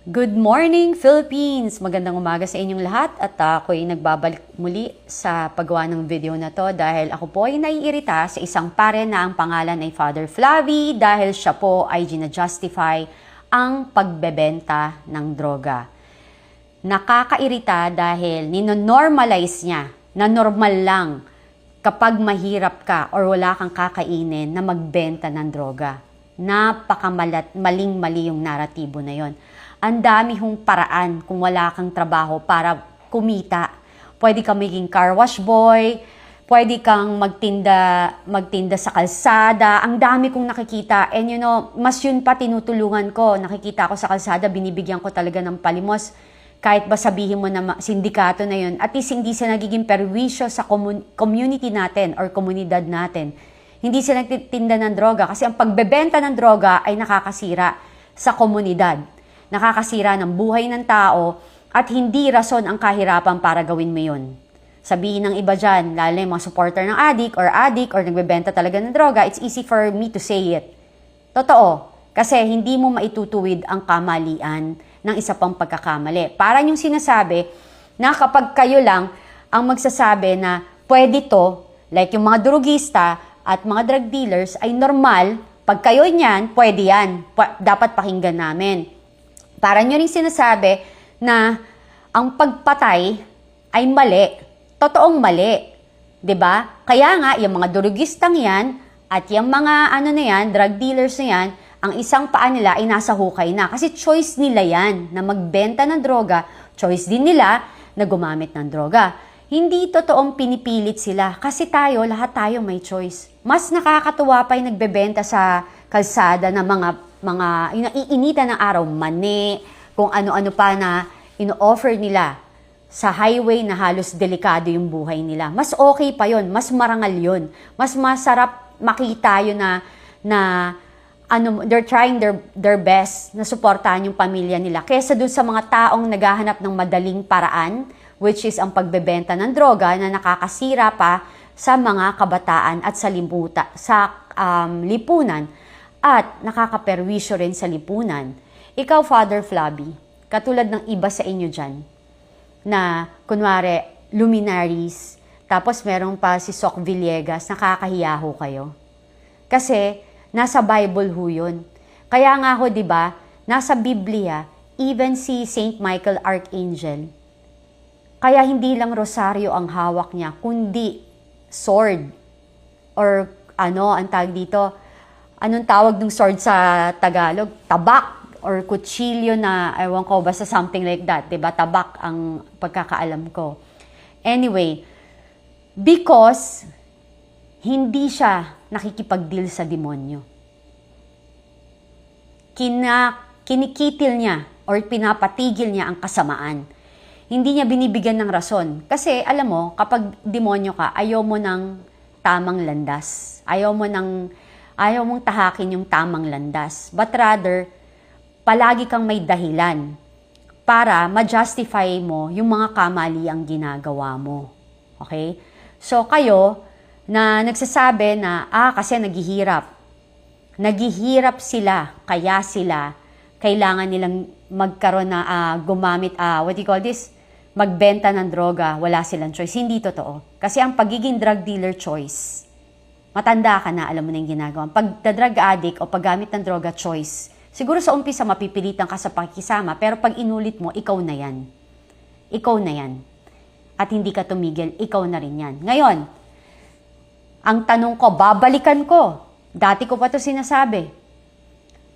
Good morning, Philippines! Magandang umaga sa inyong lahat at ako ay nagbabalik muli sa paggawa ng video na to dahil ako po ay naiirita sa isang pare na ang pangalan ay Father Flavie dahil siya po ay gina-justify ang pagbebenta ng droga. Nakakairita dahil nino-normalize niya na normal lang kapag mahirap ka or wala kang kakainin na magbenta ng droga. Maling-mali yung naratibo na yon. Ang dami hong paraan kung wala kang trabaho para kumita. Pwede kang maging car wash boy, pwede kang magtinda sa kalsada. Ang dami kong nakikita. And you know, mas yun pa tinutulungan ko. Nakikita ko sa kalsada, binibigyan ko talaga ng palimos. Kahit ba sabihin mo na sindikato na yun, at least hindi sila nagiging perwisyo sa community natin or komunidad natin. Hindi sila nagtitinda ng droga kasi ang pagbebenta ng droga ay nakakasira sa komunidad. Nakakasira ng buhay ng tao at hindi rason ang kahirapan para gawin mo yun. Sabihin ng iba dyan, lalo yung mga supporter ng addict or nagbebenta talaga ng droga, it's easy for me to say it. Totoo, kasi hindi mo maitutuwid ang kamalian ng isa pang pagkakamali. Parang yung sinasabi na kapag kayo lang ang magsasabi na pwede to, like yung mga drugista at mga drug dealers ay normal, pag kayo niyan, pwede yan. Dapat pakinggan namin. Para nyo rin sinasabi na ang pagpatay ay mali. Totoong mali. 'Di ba? Kaya nga, yung mga durugistang yan at yung mga drug dealers na yan, ang isang paa nila ay nasa hukay na. Kasi choice nila yan na magbenta ng droga. Choice din nila na gumamit ng droga. Hindi totoong pinipilit sila. Kasi lahat tayo may choice. Mas nakakatuwa pa yung nagbebenta sa kalsada na mga iinitan ng araw, mani, kung ano-ano pa na ino-offer nila sa highway na halos delikado yung buhay nila. Mas okay pa yon, mas marangal yon, mas masarap makita yun they're trying their best na suportahan yung pamilya nila kesa dun sa mga taong naghahanap ng madaling paraan, which is ang pagbebenta ng droga na nakakasira pa sa mga kabataan at sa lipunan at nakakaperwisyo rin sa lipunan. Ikaw, Father Flavie, katulad ng iba sa inyo dyan, na kunwari, luminaries, tapos meron pa si Soc Villegas, nakakahiya ho kayo. Kasi, nasa Bible ho yun. Kaya nga ho, di ba, nasa Biblia, even si Saint Michael Archangel, kaya hindi lang rosaryo ang hawak niya, kundi sword. Or ang tawag dito, anong tawag ng sword sa Tagalog? Tabak or kutsilyo na, ewan ko, basta something like that. Diba? Tabak ang pagkakaalam ko. Anyway, because hindi siya nakikipag-deal sa demonyo. Kinikitil niya or pinapatigil niya ang kasamaan. Hindi niya binibigyan ng rason. Kasi, alam mo, kapag demonyo ka, ayaw mo ng tamang landas. Ayaw mong tahakin yung tamang landas. But rather, palagi kang may dahilan para ma-justify mo yung mga kamaliang ginagawa mo. Okay? So, kayo na nagsasabi na, kasi naghihirap. Naghihirap sila, kaya sila, kailangan nilang magkaroon na gumamit, magbenta ng droga, wala silang choice. Hindi totoo. Kasi ang pagiging drug dealer choice, matanda ka na, alam mo na yung ginagawa. Pag drug addict o paggamit ng droga, choice. Siguro sa umpisa, mapipilitan ka sa pakikisama, pero pag inulit mo, ikaw na yan. Ikaw na yan. At hindi ka tumigil, ikaw na rin yan. Ngayon, ang tanong ko, babalikan ko. Dati ko pa ito sinasabi.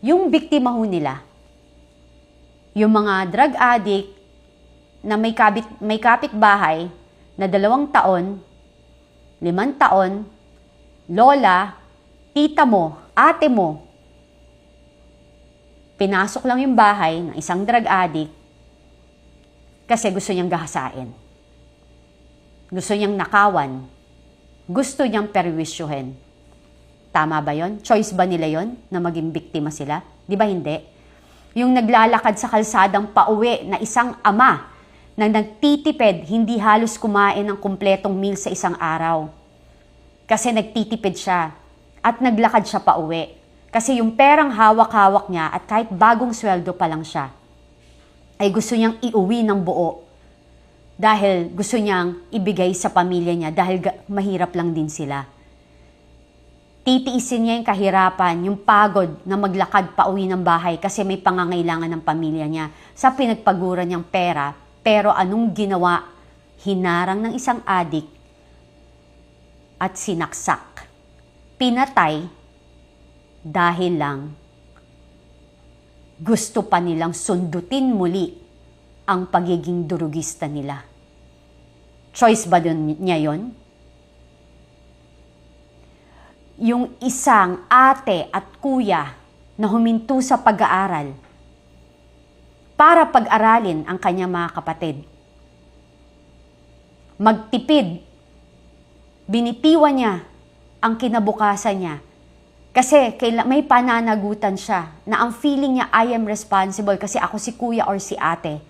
Yung biktima ho nila, yung mga drug addict na may kapitbahay na 2 taon, 5 taon, lola, tita mo, ate mo, pinasok lang yung bahay ng isang drug addict kasi gusto niyang gahasain. Gusto niyang nakawan. Gusto niyang perwisyuhin. Tama ba yon? Choice ba nila yon na maging biktima sila? Di ba hindi? Yung naglalakad sa kalsadang pauwi na isang ama na nagtitipid, hindi halos kumain ng kumpletong meal sa isang araw. Kasi nagtitipid siya at naglakad siya pauwi. Kasi yung perang hawak-hawak niya at kahit bagong sweldo pa lang siya, ay gusto niyang iuwi ng buo dahil gusto niyang ibigay sa pamilya niya dahil mahirap lang din sila. Titiisin niya yung kahirapan, yung pagod na maglakad pa uwi ng bahay kasi may pangangailangan ng pamilya niya sa pinagpaguran niyang pera. Pero anong ginawa? Hinarang ng isang adik at sinaksak. Pinatay dahil lang gusto pa nilang sundutin muli ang pagiging durugista nila. Choice ba niya yon? Yung isang ate at kuya na huminto sa pag-aaral para pag-aralin ang kanyang mga kapatid. Magtipid, binitiwan niya ang kinabukasan niya kasi may pananagutan siya na ang feeling niya, I am responsible kasi ako si kuya or si ate.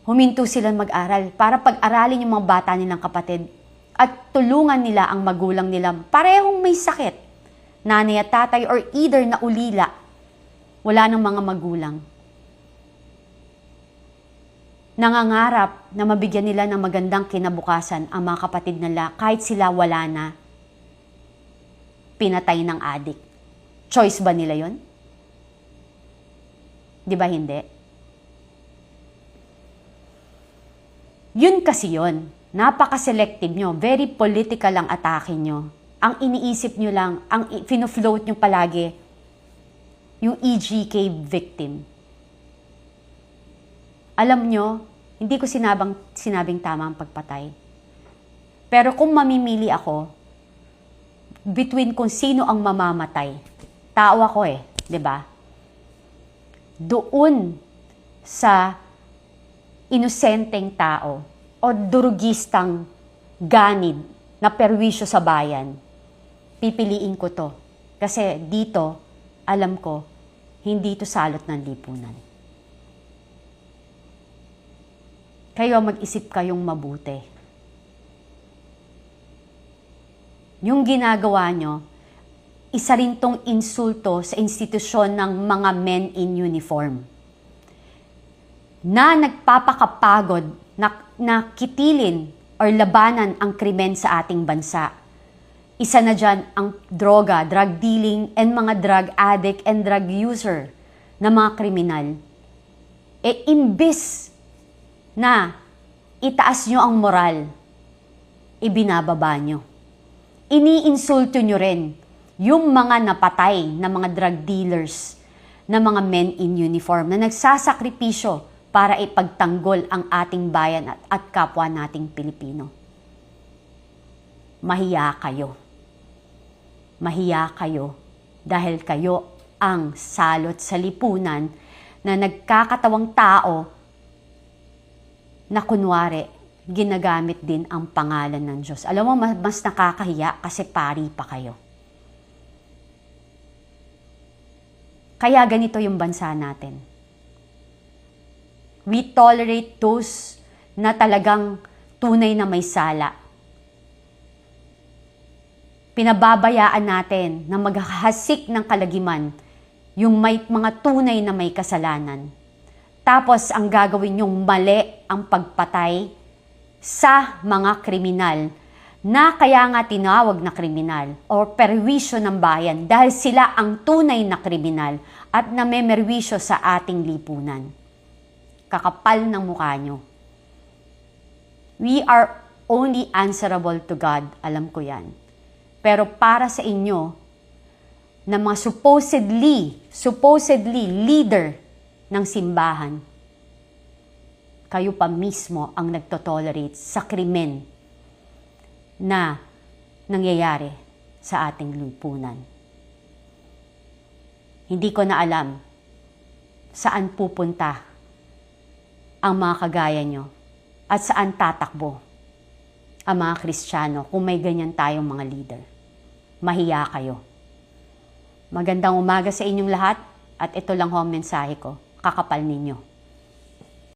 Huminto silang mag-aral para pag-aralin yung mga bata nilang kapatid at tulungan nila ang magulang nila parehong may sakit, nanay at tatay or either na ulila, wala ng mga magulang. Nangangarap na mabigyan nila ng magandang kinabukasan ang mga kapatid nila kahit sila wala na. Pinatay ng adik. Choice ba nila yon? Di ba hindi? Yun kasi yun. Napaka-selective nyo. Very political ang atake nyo. Ang iniisip nyo lang, ang fino-float nyo palagi, yung EGK victim. Alam nyo, hindi ko sinabing tama ang pagpatay. Pero kung mamimili ako, between kung sino ang mamamatay, tao ako di ba? Doon sa inosenteng tao o durugistang ganid na perwisyo sa bayan, pipiliin ko to. Kasi dito, alam ko, hindi to salot ng lipunan. Kayo mag-isip kayong mabuti. Yung ginagawa nyo, isa rin tong insulto sa institusyon ng mga men in uniform na nagpapakapagod na kitilin or labanan ang krimen sa ating bansa. Isa na dyan ang droga, drug dealing, and mga drug addict and drug user na mga kriminal. Imbis na itaas nyo ang moral, ibinababa nyo. Iniinsulto nyo rin yung mga napatay na mga drug dealers, na mga men in uniform na nagsasakripisyo para ipagtanggol ang ating bayan at kapwa nating Pilipino. Mahiya kayo. Mahiya kayo dahil kayo ang salot sa lipunan na nagkakatawang tao na kunwari ginagamit din ang pangalan ng Diyos. Alam mo, mas nakakahiya kasi pari pa kayo. Kaya ganito yung bansa natin. We tolerate those na talagang tunay na may sala. Pinababayaan natin na maghahasik ng kalagiman yung may mga tunay na may kasalanan. Tapos ang gagawin yung mali ang pagpatay sa mga kriminal na kaya nga tinawag na kriminal o perwisyo ng bayan dahil sila ang tunay na kriminal at namemerwisyo sa ating lipunan. Kakapal ng mukha nyo. We are only answerable to God, alam ko yan. Pero para sa inyo, na mga supposedly leader ng simbahan, kayo pa mismo ang nagtotolerate sa krimen na nangyayari sa ating lipunan. Hindi ko na alam saan pupunta ang mga kagaya nyo at saan tatakbo ang mga Kristiyano kung may ganyan tayong mga leader. Mahiya kayo. Magandang umaga sa inyong lahat at ito lang ho ang mensahe ko. Kakapal ninyo.